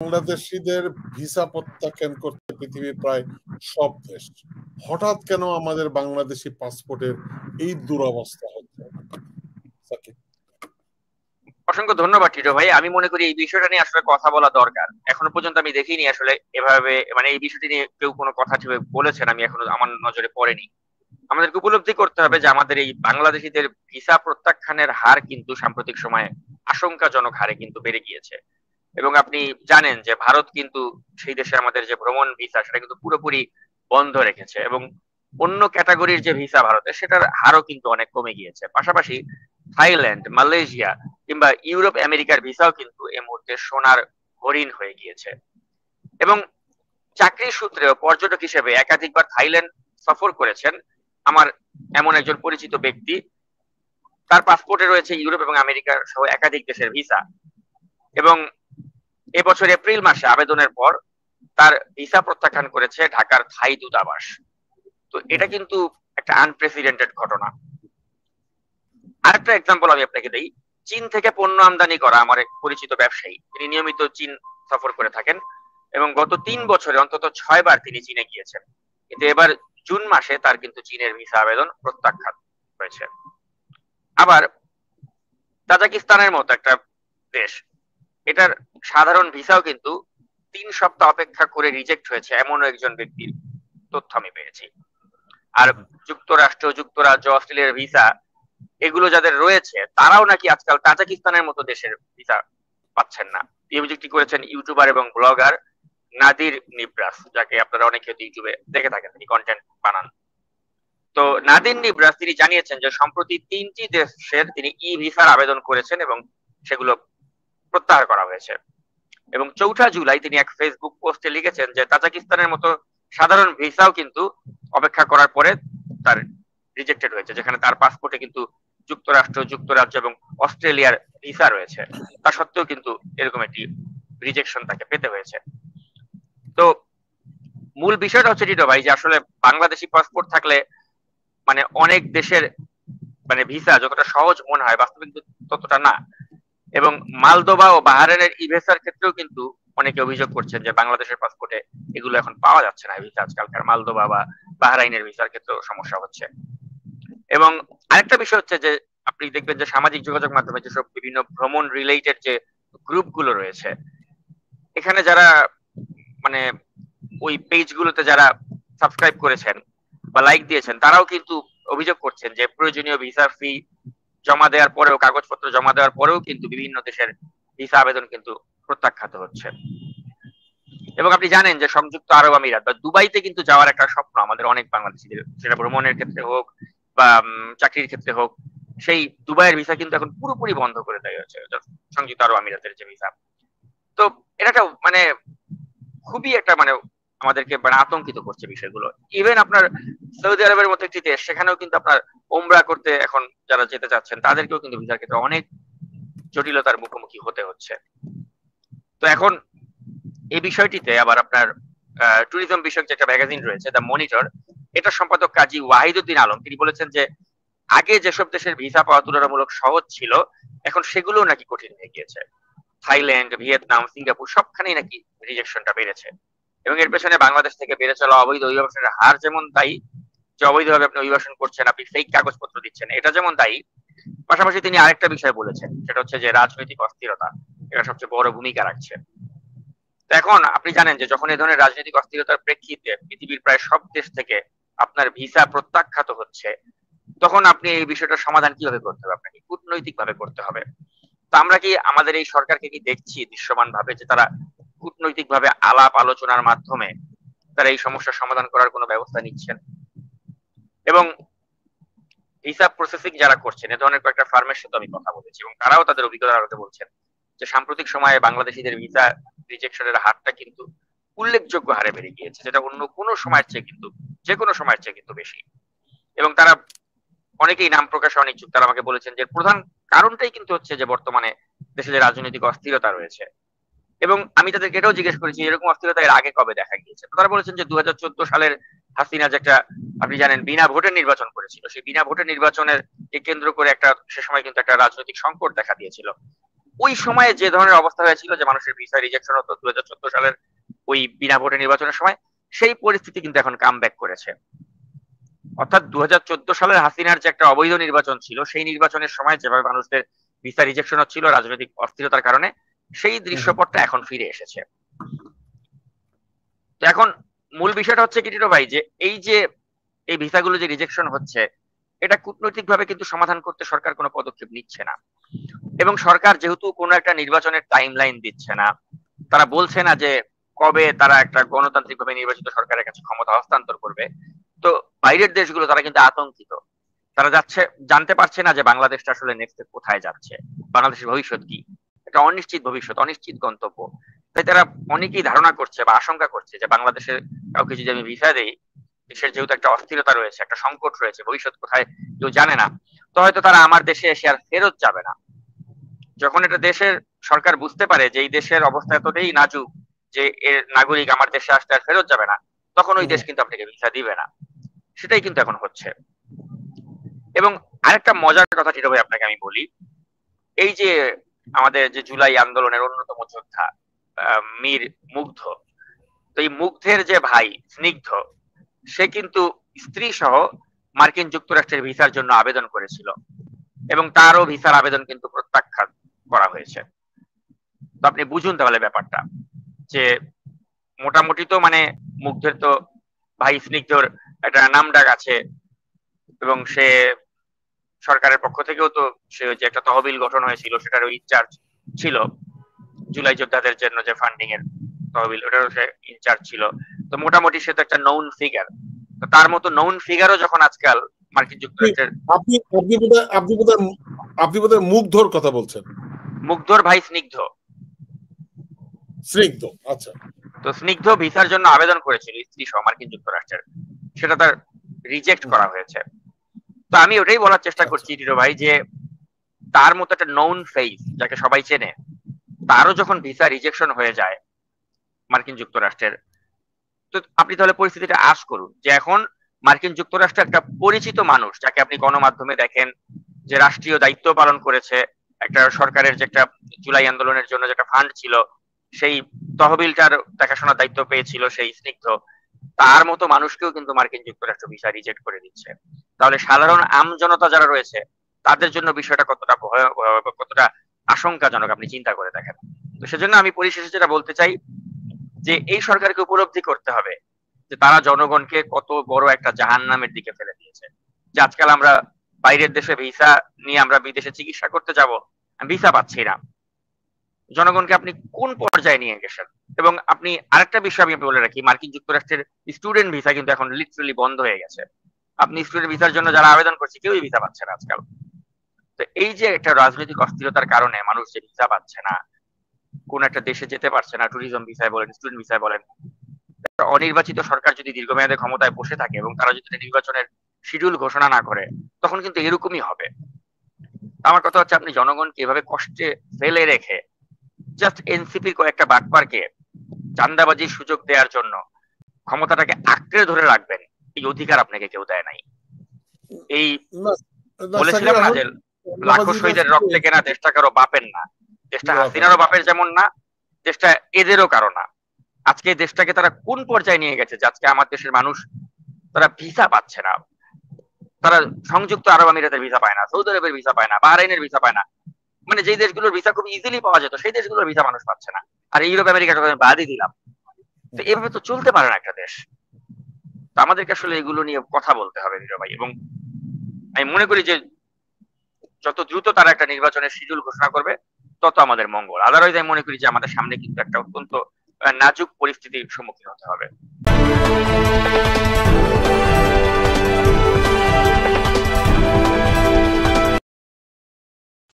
বাংলাদেশিদের ভিসা প্রত্যাখ্যান করতে পৃথিবীর প্রায় সব দেশ। হঠাৎ কেন আমাদের বাংলাদেশি পাসপোর্টের এই দুরবস্থা হচ্ছে? অসংখ্য ধন্যবাদ টিটো ভাই। আমি মনে করি এই বিষয়টা নিয়ে আসলে কথা বলা দরকার। এখনো পর্যন্ত আমি দেখিনি আসলে এভাবে, মানে এই বিষয়টি নিয়ে কেউ কোনো কথা ঠিকভাবে বলেছেন, আমি এখনো আমার নজরে পড়েনি। আমাদেরকে উপলব্ধি করতে হবে যে আমাদের এই বাংলাদেশিদের ভিসা প্রত্যাখ্যানের হার কিন্তু সাম্প্রতিক সময়ে আশঙ্কাজনক হারে কিন্তু বেড়ে গিয়েছে। এবং আপনি জানেন যে ভারত কিন্তু সেই দেশে আমাদের যে ভ্রমণ ভিসা সেটা কিন্তু পুরোপুরি বন্ধ রেখেছে, এবং অন্য ক্যাটাগরির যে ভিসা ভারতের সেটার হারও কিন্তু অনেক কমে গিয়েছে। পাশাপাশি থাইল্যান্ড, মালয়েশিয়া কিংবা ইউরোপ আমেরিকার ভিসাও কিন্তু এই মুহূর্তে সোনার হরিণ হয়ে গিয়েছে। এবং চাকরির সূত্রেও পর্যটক হিসেবে একাধিকবার থাইল্যান্ড সফর করেছেন আমার এমন একজন পরিচিত ব্যক্তি। তার পাসপোর্টে রয়েছে ইউরোপ এবং আমেরিকা সহ একাধিক দেশের ভিসা, এবং এবছর এপ্রিল মাসে আবেদনের পর তার ভিসা প্রত্যাখ্যান করেছে ঢাকার থাই দূতাবাস। তো এটা কিন্তু একটা আনপ্রেসিডেন্টেড ঘটনা। আরেকটা এক্সাম্পল আমি আপনাকে দিই। চীন থেকে পণ্য আমদানি করা আমার এক পরিচিত ব্যবসায়ী, তিনি নিয়মিত চীন সফর করে থাকেন এবং গত 3 বছরে অন্তত 6 বার তিনি চীনে গিয়েছেন। কিন্তু এবার জুন মাসে তার কিন্তু চীনের ভিসা আবেদন প্রত্যাখ্যান হয়েছে। আবার তাজিকিস্তানের মতো একটা দেশ, এটার সাধারণ ভিসাও কিন্তু 3 সপ্তাহ অপেক্ষা করে রিজেক্ট হয়েছে এমন একজন ব্যক্তির তথ্য আমি পেয়েছি। আর যুক্তরাষ্ট্র, যুক্তরাজ্য, অস্ট্রেলিয়ার ভিসা এগুলো যাদের রয়েছে তারাও নাকি আজকাল তাজিকিস্তানের মতো দেশের ভিসা পাচ্ছেন না। এই অভিযোগটি করেছেন ইউটিউবার এবং ব্লগার নাদির নিব্রাস, যাকে আপনারা অনেকে ইউটিউবে দেখে থাকেন, তিনি কন্টেন্ট বানান। তো নাদির নিব্রাস তিনি জানিয়েছেন যে সম্প্রতি 3টি দেশের তিনি ই ভিসার আবেদন করেছেন এবং সেগুলো প্রত্যাহার করা হয়েছে। এবং 4 জুলাই তিনি এক ফেসবুক পোস্টে লিখেছেন যে তাজিকিস্তানের মতো সাধারণ ভিসাও কিন্তু অপেক্ষা করার পরে তার রিজেক্টেড হয়েছে, যেখানে তার পাসপোর্টে কিন্তু যুক্তরাষ্ট্র, যুক্তরাজ্য এবং অস্ট্রেলিয়ার ভিসা রয়েছে। তা সত্ত্বেও কিন্তু এরকম একটি রিজেকশন তাকে পেতে হয়েছে। তো মূল বিষয়টা হচ্ছে টিটো ভাই যে আসলে বাংলাদেশি পাসপোর্ট থাকলে মানে অনেক দেশের মানে ভিসা যতটা সহজ মনে হয় বাস্তবে কিন্তু ততটা না। এবং মালদোভা ও বাহরাইনের ই ভিসার ক্ষেত্রেও কিন্তু অনেকে অভিযোগ করছেন যে বাংলাদেশের পাসপোর্টে এগুলো এখন পাওয়া যাচ্ছে না। ভিসা আজকালকার মালদোভা বা বাহরাইনের ভিসার ক্ষেত্রেও সমস্যা হচ্ছে। এবং আরেকটা বিষয় হচ্ছে যে আপনি দেখবেন যে সামাজিক যোগাযোগ মাধ্যমে যেসব বিভিন্ন ভ্রমণ রিলেটেড যে গ্রুপগুলো রয়েছে, এখানে যারা মানে ওই পেজগুলোতে যারা সাবস্ক্রাইব করেছেন বা লাইক দিয়েছেন তারাও কিন্তু অভিযোগ করছেন যে প্রয়োজনীয় ভিসা ফি জমা দেওয়ার পরেও, কাগজপত্র জমা দেওয়ার পরেও কিন্তু বিভিন্ন দেশের ভিসা আবেদন কিন্তু প্রত্যাখ্যাত হচ্ছে। এবং আপনি জানেন যে সংযুক্ত আরব আমিরাত বা দুবাইতে কিন্তু যাওয়ার একটা স্বপ্ন আমাদের অনেক বাংলাদেশিদের, সেটা ভ্রমণের ক্ষেত্রে হোক বা চাকরির ক্ষেত্রে হোক, সেই দুবাইয়ের ভিসা কিন্তু এখন পুরোপুরি বন্ধ করে দেওয়া হয়েছে, সংযুক্ত আরব আমিরাতের যে ভিসা। তো এটা একটা মানে খুবই একটা মানে আমাদেরকে মানে আতঙ্কিত করছে বিষয়গুলো। ইভেন আপনার সৌদি আরবের মতো একটি দেশ, সেখানেও কিন্তু আপনার ওমরা করতে এখন যারা যেতে চাচ্ছেন তাদেরকেও কিন্তু ভিসার ক্ষেত্রে অনেক জটিলতার মুখোমুখি হতে হচ্ছে। তো এখন এই বিষয়টিতে আবার আপনার ট্যুরিজম বিষয়ক যে একটা ম্যাগাজিন রয়েছে দ্য মনিটর, এটা সম্পাদক কাজী ওয়াহিদুদ্দিন আলম তিনি বলেছেন যে আগে যেসব দেশের ভিসা পাওয়া তুলনামূলক সহজ ছিল এখন সেগুলো নাকি কঠিন হয়ে গিয়েছে। থাইল্যান্ড, ভিয়েতনাম, সিঙ্গাপুর সবখানেই নাকি রিজেকশনটা বেড়েছে। এবং এর পেছনে বাংলাদেশ থেকে বেড়ে চলা অবৈধ অভিবাসনের হার যেমন দায়ী, যে অবৈধভাবে আপনি অভিবাসন করছেন, আপনি ফেক কাগজপত্র দিচ্ছেন, এটা যেমন দায়ী, পাশাপাশি তিনি আরেকটা বিষয় বলেছেন, সেটা হচ্ছে যে রাজনৈতিক অস্থিরতা এটা সবচেয়ে বড় ভূমিকা রাখছে। তো এখন আপনি জানেন যে যখন এই ধরনের রাজনৈতিক অস্থিরতার প্রেক্ষিতে পৃথিবীর প্রায় সব দেশ থেকে আপনার ভিসা প্রত্যাখ্যাত হচ্ছে, তখন আপনি এই বিষয়টার সমাধান কিভাবে করতে হবে? আপনাকে কূটনৈতিক ভাবে করতে হবে। তো আমরা কি আমাদের এই সরকারকে কি দেখছি দৃশ্যমান ভাবে যে তারা কূটনৈতিক ভাবে আলাপ আলোচনার মাধ্যমে তারা এই সমস্যার সমাধান করার কোনো ব্যবস্থা নিচ্ছেন? এবং ভিসা প্রসেসিং যারা করছেন, এ ধরনের কয়েকটা ফার্মের সাথে আমি কথা বলেছি এবং তারাও তাদের অভিজ্ঞতার আলোকে বলছেন যে সাম্প্রতিক সময়ে বাংলাদেশিদের ভিসা রিজেকশনের হারটা কিন্তু উল্লেখযোগ্য হারে বেড়ে গিয়েছে, যেটা অন্য কোনো সময়ের চেয়ে কিন্তু যে কোনো সময়ের চেয়ে কিন্তু বেশি। এবং তারা অনেকেই নাম প্রকাশে অনিচ্ছুক, তারা আমাকে বলেছেন যে প্রধান কারণটাই কিন্তু হচ্ছে যে বর্তমানে দেশে যে রাজনৈতিক অস্থিরতা রয়েছে। এবং আমি তাদেরকে এটাও জিজ্ঞেস করেছি এরকম অস্থিরতা এর আগে কবে দেখা গিয়েছে। তো তারা বলেছেন যে 2014 সালের হাসিনা যে একটা আপনি জানেন বিনা ভোটে নির্বাচন করেছিল, সেই বিনা ভোটে নির্বাচনের কে কেন্দ্র করে একটা সে সময় কিন্তু একটা রাজনৈতিক সংকট দেখা দিয়েছিল। ওই সময়ে যে ধরনের অবস্থা হয়েছিল যে মানুষের ভিসা রিজেকশন হতো 2014 সালের ওই বিনা ভোটে নির্বাচনের সময়, সেই পরিস্থিতি কিন্তু এখন কাম ব্যাক করেছে। অর্থাৎ 2014 সালের হাসিনার যে একটা অবৈধ নির্বাচন ছিল, সেই নির্বাচনের সময় যেভাবে মানুষদের ভিসা রিজেকশন হচ্ছিল রাজনৈতিক অস্থিরতার কারণে, সেই দৃশ্যপটটা এখন ফিরে এসেছে। তো এখন মূল বিষয়টা হচ্ছে কি টিটো ভাই, যে এই ভিসাগুলো যে রিজেকশন হচ্ছে, এটা কূটনৈতিকভাবে কিন্তু সমাধান করতে সরকার কোনো পদক্ষেপ নিচ্ছে না। এবং সরকার যেহেতু কোনো একটা নির্বাচনের টাইম লাইন দিচ্ছে না, তারা বলছে না যে কবে তারা একটা গণতান্ত্রিকভাবে নির্বাচিত সরকারের কাছে ক্ষমতা হস্তান্তর করবে, তো বাইরের দেশগুলো তারা কিন্তু আতঙ্কিত। তারা জানতে পারছে না যে বাংলাদেশটা আসলে নেক্সট কোথায় যাচ্ছে, বাংলাদেশের ভবিষ্যৎ কি, একটা অনিশ্চিত ভবিষ্যৎ, অনিশ্চিত গন্তব্য। তাই তারা অনেকেই ধারণা করছে বা আশঙ্কা করছে যে বাংলাদেশের কাউকে যদি আমি ভিসা দেই, দেশের যেহেতু একটা অস্থিরতা রয়েছে, একটা সংকট রয়েছে, ভবিষ্যৎ কোথায় কেউ জানে না, তো হয়তো তারা আমার দেশে এসে আর ফেরত যাবে না। যখন একটা দেশের সরকার বুঝতে পারে যে এই দেশের অবস্থা এতটাই নাজুক যে এর নাগরিক আমার দেশে আসতে আর ফেরত যাবে না, তখন ওই দেশ কিন্তু আপনাকে ভিসা দিবে না। সেটাই কিন্তু এখন হচ্ছে। এবং আরেকটা মজার কথা টিটো ভাই আপনাকে আমি বলি, এই যে আমাদের যে জুলাই আন্দোলনের অন্যতম যোদ্ধা মীর মুগ্ধ, তো এই মুগ্ধের যে ভাই স্নিগ্ধ, সে কিন্তু স্ত্রী সহ মার্কিন যুক্তরাষ্ট্রের ভিসার জন্য আবেদন করেছিল এবং তারও ভিসার আবেদন কিন্তু প্রত্যাখ্যান করা হয়েছে। তো আপনি বুঝুন তাহলে ব্যাপারটা, যে মোটামুটি তো মানে মুগ্ধের তো ভাই স্নিগ্ধর একটা নাম ডাক আছে, এবং সে সরকারের পক্ষ থেকেও তো সে যে একটা তহবিল গঠন হয়েছিল সেটারও ইনচার্জ ছিল, জুলাই যোদ্ধাদের জন্য যে ফান্ডিং এর তহবিল, ওটারও সে ইনচার্জ ছিল। তো মোটামুটি সে তো একটা নোন ফিগার। তো তার মতো নোন ফিগারও যখন আজকাল মার্কিন যুক্তরাষ্ট্রের, আপনি বোধহয় মুগ্ধর কথা বলছেন। মুগ্ধর ভাই স্নিগ্ধ। স্নিগ্ধ, আচ্ছা। তো স্নিগ্ধ ভিসার জন্য আবেদন করেছিল স্ত্রী সহ মার্কিন যুক্তরাষ্ট্রের, সেটা তার রিজেক্ট করা হয়েছে। তো আমি ওটাই বলার চেষ্টা করছি টিটো ভাই, যে তার মতো একটা নোন ফেস যাকে সবাই চেনে, তারও যখন ভিসা রিজেকশন হয়ে যায় মার্কিন যুক্তরাষ্ট্রের, তো আপনি তাহলে পরিস্থিতিটা আশ করুন যে এখন মার্কিন যুক্তরাষ্ট্রে একটা পরিচিত মানুষ যাকে আপনি গণমাধ্যমে দেখেন, যে রাষ্ট্রীয় দায়িত্ব পালন করেছে, একটা সরকারের যে একটা জুলাই আন্দোলনের জন্য যেটা ফান্ড ছিল সেই তহবিলটার দেখাশোনার দায়িত্ব পেয়েছিল সেই স্নিগ্ধ, তার মতো মানুষকেও কিন্তু মার্কিন যুক্তরাষ্ট্র ভিসা রিজেক্ট করে দিচ্ছে। তাহলে সাধারণ আমজনতা যারা রয়েছে তাদের জন্য বিষয়টা কতটা ভয়াবহ, কতটা আশঙ্কাজনক আপনি চিন্তা করে দেখেন। তো সেজন্য আমি পরিশেষে যেটা বলতে চাই, যে এই সরকারকে উপলব্ধি করতে হবে যে তারা জনগণকে কত বড় একটা জাহান্নামের দিকে ফেলে দিয়েছে। যে আজকাল আমরা বাইরের দেশে ভিসা নিয়ে আমরা বিদেশে চিকিৎসা করতে যাব, ভিসা পাচ্ছি না। জনগণকে আপনি কোন পর্যায়ে নিয়ে গেছেন। এবং আপনি আরেকটা বিষয় আমি বলে রাখি, মার্কিন যুক্তরাষ্ট্রের স্টুডেন্ট ভিসা কিন্তু এখন লিটারালি বন্ধ হয়ে গেছে। আপনি স্টুডেন্ট ভিসার জন্য যারা আবেদন করছে কেউই ভিসা পাচ্ছে না আজকাল। তো এই যে একটা রাজনৈতিক অস্থিরতার কারণে মানুষ যে ভিসা পাচ্ছে না, কোন একটা দেশে যেতে পারছে না, ট্যুরিজম ভিসায় বলেন, স্টুডেন্ট ভিসায় বলেন, অনির্বাচিত সরকার যদি দীর্ঘমেয়াদে ক্ষমতায় বসে থাকে এবং তারা যদি নির্বাচনের শিডিউল ঘোষণা না করে, তখন কিন্তু এরকমই হবে। আমার কথা হচ্ছে, আপনি জনগণকে এভাবে কষ্টে ফেলে রেখে জাস্ট এনসিপির কয়েকটা বাটপারকে চাঁদাবাজির সুযোগ দেওয়ার জন্য ক্ষমতাটাকে আঁকড়ে ধরে রাখবেন, এই অধিকার আপনাকে কেউ দেয় নাই। এই বলেছিলাম না যে লাখো শহীদের রক্তে কেনা দেশটা কারো বাপের না, দেশটা হাসিনারও বাপের যেমন না, দেশটা এদেরও কারো না। আজকে দেশটাকে তারা কোন পর্যায়ে নিয়ে গেছে যে আজকে আমার দেশের মানুষ তারা ভিসা পাচ্ছে না। তারা সংযুক্ত আরব আমিরাতের ভিসা পায় না, সৌদি আরবের ভিসা পায় না, বাহরাইনের ভিসা পায় না, মানে যেই দেশগুলোর ভিসা খুব ইজিলি পাওয়া যেত সেই দেশগুলোর ভিসা মানুষ পাচ্ছে না। আর ইউরোপ আমেরিকাটা আমি বাদই দিলাম। তো এভাবে তো চলতে পারে না একটা দেশ। তো আমাদেরকে আসলে এগুলো নিয়ে কথা বলতে হবে নীরব ভাই। এবং আমি মনে করি যে যত দ্রুত তারা একটা নির্বাচনের শিডিউল ঘোষণা করবে তত আমাদের মঙ্গল। আদারওয়াইজ আমি মনে করি যে আমাদের সামনে কিন্তু একটা অত্যন্ত নাজুক পরিস্থিতির সম্মুখীন হতে হবে।